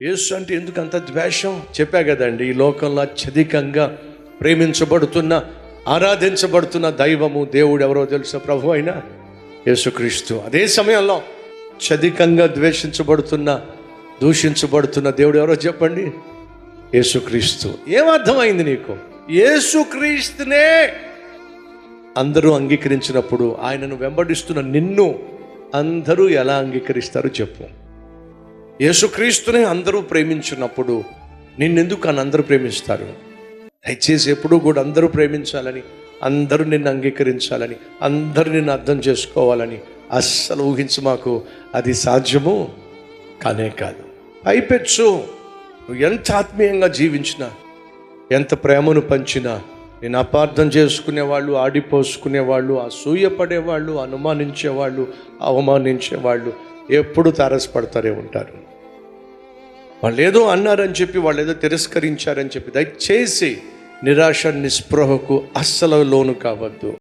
యేసు అంటే ఎందుకు అంత ద్వేషం చెప్పా కదండి. ఈ లోకంలో అత్యధికంగా ప్రేమించబడుతున్న, ఆరాధించబడుతున్న దైవము, దేవుడు ఎవరో తెలుసా? ప్రభు అయిన యేసుక్రీస్తు. అదే సమయంలో అత్యధికంగా ద్వేషించబడుతున్న, దూషించబడుతున్న దేవుడు ఎవరో చెప్పండి? యేసుక్రీస్తు. ఏమర్థమైంది నీకు? యేసుక్రీస్తునే అందరూ అంగీకరించినప్పుడు ఆయనను వెంబడిస్తున్న నిన్ను అందరూ ఎలా అంగీకరిస్తారో చెప్పు. యేసుక్రీస్తునే అందరూ ప్రేమించినప్పుడు నిన్నెందుకు అని అందరూ ప్రేమిస్తారు? దయచేసి ఎప్పుడూ కూడా అందరూ ప్రేమించాలని, అందరూ నిన్ను అంగీకరించాలని, అందరూ నిన్ను అర్థం చేసుకోవాలని అస్సలు ఊహించు. మాకు అది సాధ్యము కానే కాదు. పైపెచ్చు నువ్వు ఎంత ఆత్మీయంగా జీవించినా, ఎంత ప్రేమను పంచినా, నేను అపార్థం చేసుకునేవాళ్ళు, ఆడిపోసుకునేవాళ్ళు, అసూయపడేవాళ్ళు, అనుమానించేవాళ్ళు, అవమానించేవాళ్ళు ఎప్పుడు తారసపడతారే ఉంటారు. వాళ్ళు ఏదో అన్నారని చెప్పి, వాళ్ళు ఏదో తిరస్కరించారని చెప్పి దయచేసి నిరాశ, నిస్పృహకు అస్సలు లోను కావద్దు.